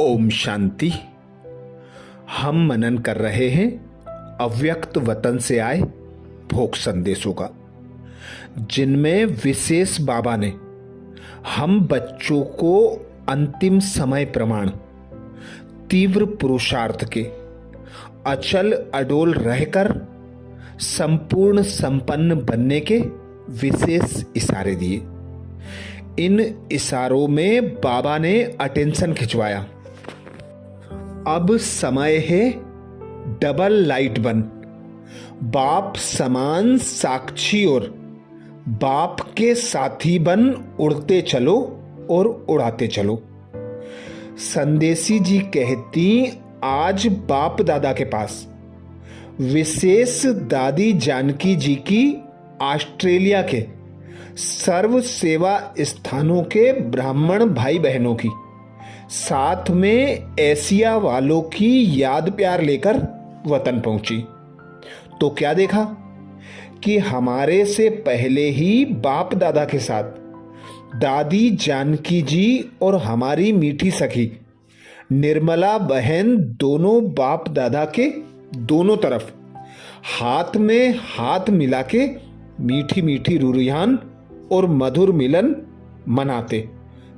ओम शांति। हम मनन कर रहे हैं अव्यक्त वतन से आए भोग संदेशों का, जिनमें विशेष बाबा ने हम बच्चों को अंतिम समय प्रमाण तीव्र पुरुषार्थ के अचल अडोल रहकर संपूर्ण संपन्न बनने के विशेष इशारे दिए। इन इशारों में बाबा ने अटेंशन खिंचवाया। अब समय है डबल लाइट बन, बाप समान साक्षी और बाप के साथी बन उड़ते चलो और उड़ाते चलो। संदेशी जी कहती, आज बाप दादा के पास विशेष दादी जानकी जी की ऑस्ट्रेलिया के सर्व सेवा स्थानों के ब्राह्मण भाई बहनों की, साथ में एशिया वालों की याद प्यार लेकर वतन पहुंची तो क्या देखा कि हमारे से पहले ही बाप दादा के साथ दादी जानकी जी और हमारी मीठी सखी निर्मला बहन दोनों बाप दादा के दोनों तरफ हाथ में हाथ मिला के मीठी मीठी रुरियान और मधुर मिलन मनाते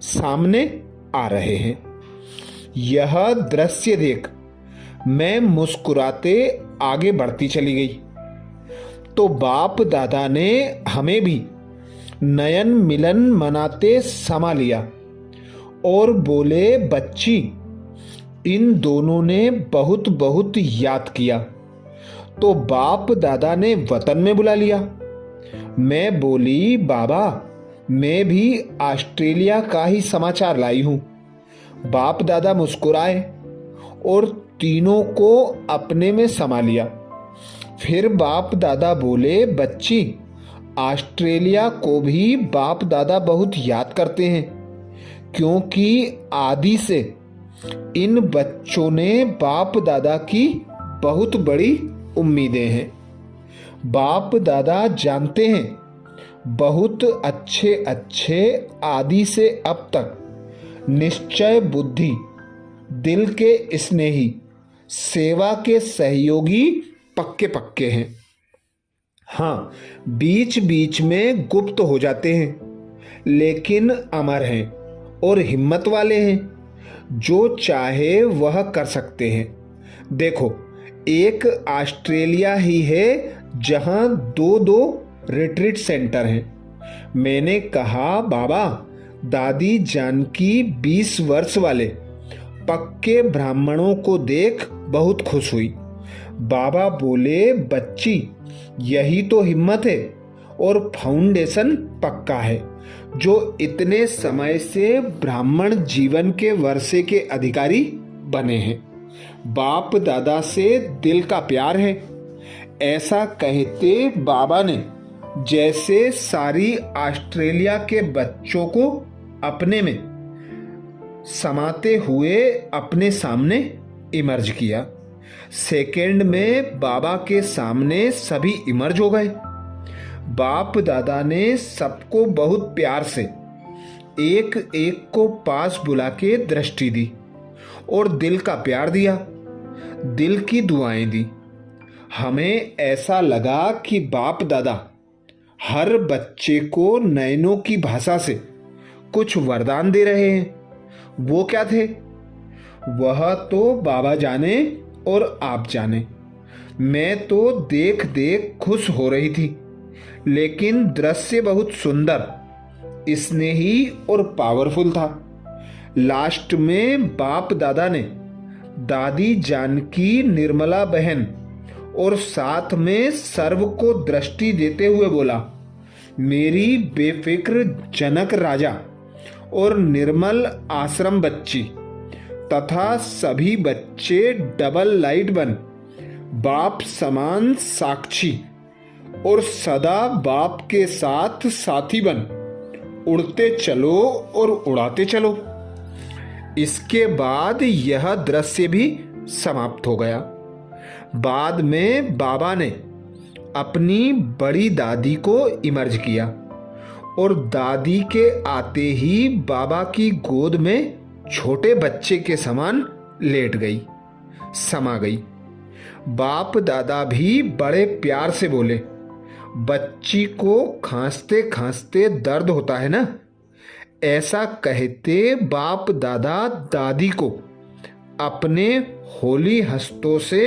सामने आ रहे हैं। यह दृश्य देख मैं मुस्कुराते आगे बढ़ती चली गई तो बाप दादा ने हमें भी नयन मिलन मनाते समा लिया और बोले, बच्ची इन दोनों ने बहुत बहुत याद किया तो बाप दादा ने वतन में बुला लिया। मैं बोली, बाबा मैं भी ऑस्ट्रेलिया का ही समाचार लाई हूं। बाप दादा मुस्कुराए और तीनों को अपने में समा लिया। फिर बाप दादा बोले, बच्ची ऑस्ट्रेलिया को भी बाप दादा बहुत याद करते हैं, क्योंकि आदि से इन बच्चों ने बाप दादा की बहुत बड़ी उम्मीदें हैं। बाप दादा जानते हैं बहुत अच्छे अच्छे आदि से अब तक निश्चय बुद्धि दिल के स्नेही सेवा के सहयोगी पक्के पक्के हैं। हाँ, बीच बीच में गुप्त हो जाते हैं, लेकिन अमर हैं और हिम्मत वाले हैं, जो चाहे वह कर सकते हैं। देखो, एक ऑस्ट्रेलिया ही है जहां दो दो रिट्रीट सेंटर हैं। मैंने कहा, बाबा दादी जानकी 20 वर्ष वाले पक्के ब्राह्मणों को देख बहुत खुश हुई। बाबा बोले, बच्ची यही तो हिम्मत है और फाउंडेशन पक्का है, जो इतने समय से ब्राह्मण जीवन के वर्षे के अधिकारी बने हैं। बाप दादा से दिल का प्यार है। ऐसा कहते बाबा ने जैसे सारी ऑस्ट्रेलिया के बच्चों को अपने में समाते हुए अपने सामने इमर्ज किया। सेकंड में बाबा के सामने सभी इमर्ज हो गए। बाप दादा ने सबको बहुत प्यार से एक एक को पास बुला के दृष्टि दी और दिल का प्यार दिया, दिल की दुआएं दी। हमें ऐसा लगा कि बाप दादा हर बच्चे को नयनों की भाषा से कुछ वरदान दे रहे हैं। वो क्या थे, वह तो बाबा जाने और आप जाने। मैं तो देख देख खुश हो रही थी, लेकिन दृश्य बहुत सुंदर, स्नेही और पावरफुल था। लास्ट में बाप दादा ने दादी जानकी, निर्मला बहन और साथ में सर्व को दृष्टि देते हुए बोला, मेरी बेफिक्र जनक राजा और निर्मल आश्रम बच्ची तथा सभी बच्चे डबल लाइट बन, बाप समान साक्षी और सदा बाप के साथ साथी बन उड़ते चलो और उड़ाते चलो। इसके बाद यह दृश्य भी समाप्त हो गया। बाद में बाबा ने अपनी बड़ी दादी को इमर्ज किया और दादी के आते ही बाबा की गोद में छोटे बच्चे के समान लेट गई, समा गई। बाप दादा भी बड़े प्यार से बोले, बच्ची को खांसते खांसते दर्द होता है ना। ऐसा कहते बाप दादा दादी को अपने होली हस्तों से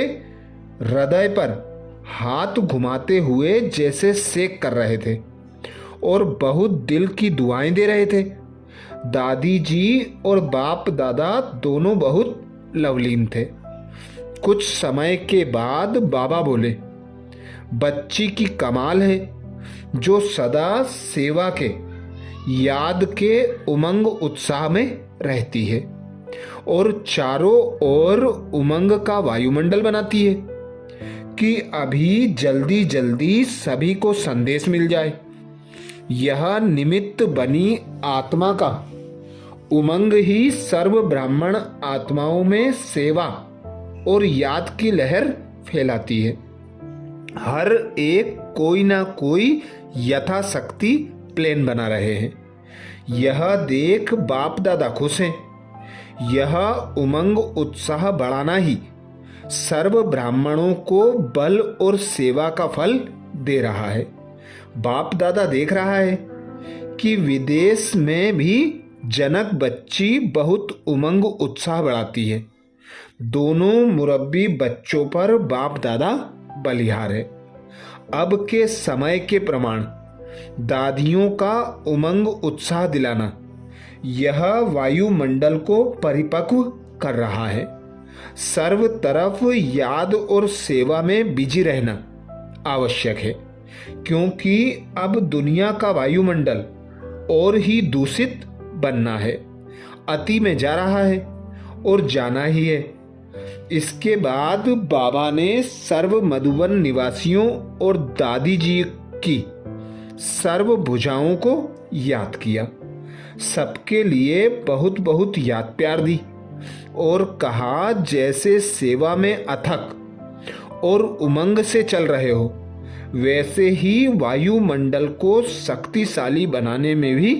हृदय पर हाथ घुमाते हुए जैसे सेक कर रहे थे और बहुत दिल की दुआएं दे रहे थे। दादी जी और बाप दादा दोनों बहुत लवलीन थे। कुछ समय के बाद बाबा बोले, बच्ची की कमाल है जो सदा सेवा के याद के उमंग उत्साह में रहती है और चारों ओर उमंग का वायुमंडल बनाती है कि अभी जल्दी जल्दी सभी को संदेश मिल जाए। यह निमित्त बनी आत्मा का उमंग ही सर्व ब्राह्मण आत्माओं में सेवा और याद की लहर फैलाती है। हर एक कोई ना कोई यथाशक्ति प्लान बना रहे हैं। यह देख बाप दादा खुश हैं। यह उमंग उत्साह बढ़ाना ही सर्व ब्राह्मणों को बल और सेवा का फल दे रहा है। बाप दादा देख रहा है कि विदेश में भी जनक बच्ची बहुत उमंग उत्साह बढ़ाती है। दोनों मुरब्बी बच्चों पर बाप दादा बलिहार है। अब के समय के प्रमाण दादियों का उमंग उत्साह दिलाना यह वायुमंडल को परिपक्व कर रहा है। सर्व तरफ याद और सेवा में बिजी रहना आवश्यक है, क्योंकि अब दुनिया का वायुमंडल और ही दूषित बनना है, अति में जा रहा है और जाना ही है। इसके बाद बाबा ने सर्व मधुबन निवासियों और दादी जी की सर्व भुजाओं को याद किया, सबके लिए बहुत बहुत याद प्यार दी और कहा, जैसे सेवा में अथक और उमंग से चल रहे हो, वैसे ही वायुमंडल को शक्तिशाली बनाने में भी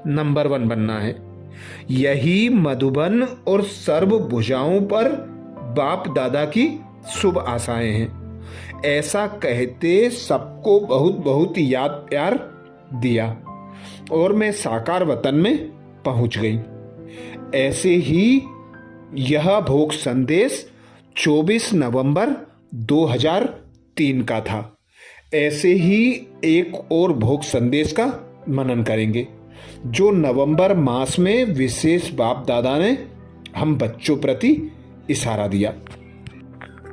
नंबर 1 बनना है। यही मधुबन और सर्व भुजाओं पर बाप दादा की शुभ आशाएं हैं। ऐसा कहते सबको बहुत बहुत याद प्यार दिया और मैं साकार वतन में पहुंच गई। ऐसे ही यह भोग संदेश 24 नवंबर 2003 का था। ऐसे ही एक और भोग संदेश का मनन करेंगे जो नवंबर मास में विशेष बाप दादा ने हम बच्चों प्रति इशारा दिया।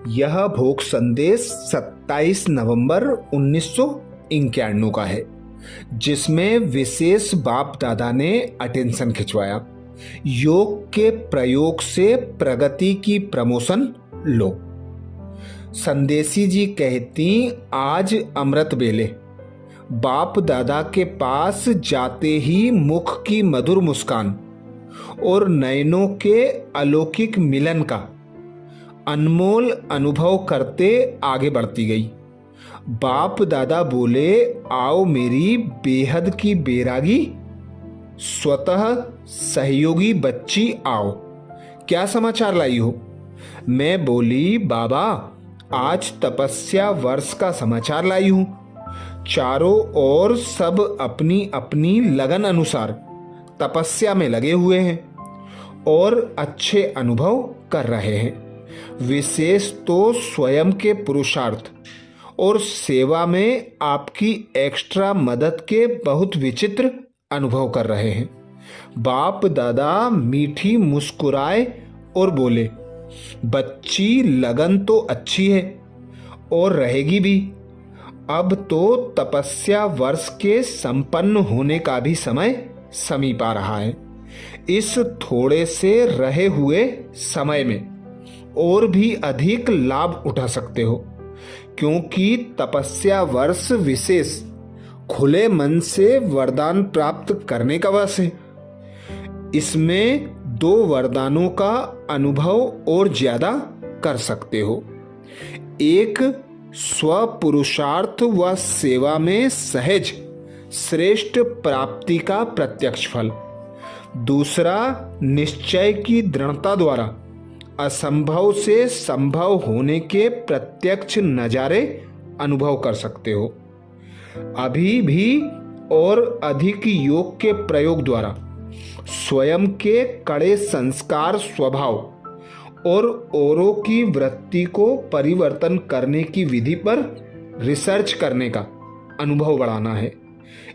यह भोग संदेश 27 नवंबर 1991 का है, जिसमें विशेष बाप दादा ने अटेंशन खिंचवाया। योग के प्रयोग से प्रगति की प्रमोशन लो। संदेशी जी कहती, आज अमृत बेले बाप दादा के पास जाते ही मुख की मधुर मुस्कान और नयनों के अलौकिक मिलन का अनमोल अनुभव करते आगे बढ़ती गई। बाप दादा बोले, आओ मेरी बेहद की बैरागी स्वतः सहयोगी बच्ची, आओ, क्या समाचार लाई हो। मैं बोली, बाबा आज तपस्या वर्ष का समाचार लाई हूं। चारों ओर सब अपनी अपनी लगन अनुसार तपस्या में लगे हुए हैं और अच्छे अनुभव कर रहे हैं। विशेष तो स्वयं के पुरुषार्थ और सेवा में आपकी एक्स्ट्रा मदद के बहुत विचित्र अनुभव कर रहे हैं। बाप दादा मीठी मुस्कुराए और बोले, बच्ची लगन तो अच्छी है और रहेगी भी। अब तो तपस्या वर्ष के संपन्न होने का भी समय समीप आ रहा है। इस थोड़े से रहे हुए समय में और भी अधिक लाभ उठा सकते हो, क्योंकि तपस्या वर्ष विशेष खुले मन से वरदान प्राप्त करने का वर्ष है। इसमें 2 वरदानों का अनुभव और ज्यादा कर सकते हो। एक, स्वपुरुषार्थ व सेवा में सहज श्रेष्ठ प्राप्ति का प्रत्यक्ष फल। दूसरा, निश्चय की दृढ़ता द्वारा असंभव से संभव होने के प्रत्यक्ष नजारे अनुभव कर सकते हो। अभी भी और अधिक योग के प्रयोग द्वारा स्वयं के कड़े संस्कार, स्वभाव और औरों की वृत्ति को परिवर्तन करने की विधि पर रिसर्च करने का अनुभव बढ़ाना है।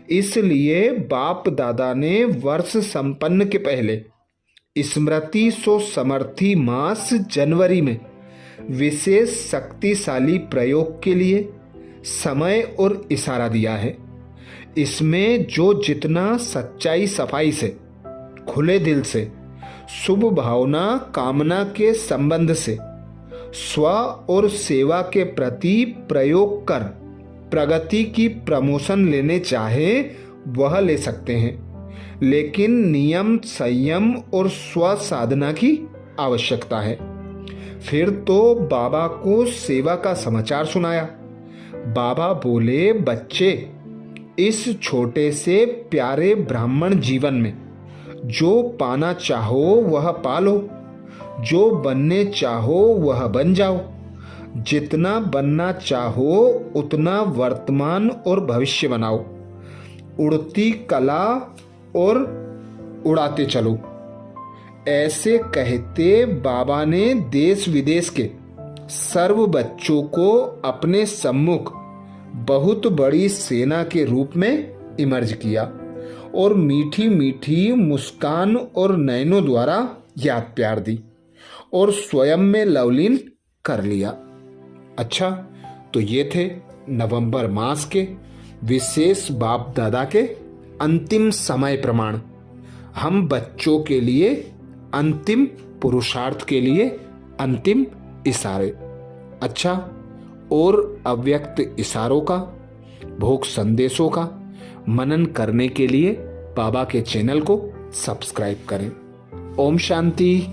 इसलिए बाप दादा ने वर्ष संपन्न के पहले स्मृति सो समर्थी मास जनवरी में विशेष शक्तिशाली प्रयोग के लिए समय और इशारा दिया है। इसमें जो जितना सच्चाई, सफाई से, खुले दिल से, शुभ भावना, कामना के संबंध से स्व और सेवा के प्रति प्रयोग कर प्रगति की प्रमोशन लेने चाहे वह ले सकते हैं, लेकिन नियम, संयम और स्व साधना की आवश्यकता है। फिर तो बाबा को सेवा का समाचार सुनाया। बाबा बोले, बच्चे, इस छोटे से प्यारे ब्राह्मण जीवन में जो पाना चाहो वह पालो, जो बनने चाहो वह बन जाओ, जितना बनना चाहो उतना वर्तमान और भविष्य बनाओ, उड़ती कला और उड़ाते चलो। ऐसे कहते बाबा ने देश विदेश के सर्व बच्चों को अपने सम्मुख बहुत बड़ी सेना के रूप में इमर्ज किया और मीठी मीठी मुस्कान और नयनों द्वारा याद प्यार दी और स्वयं में लवलीन कर लिया। अच्छा, तो ये थे नवंबर मास के विशेष बाप दादा के अंतिम समय प्रमाण। हम बच्चों के लिए अंतिम पुरुषार्थ के लिए अंतिम इशारे। अच्छा, और अव्यक्त इशारों का, भोग संदेशों का मनन करने के लिए बाबा के चैनल को सब्सक्राइब करें। ओम शांति।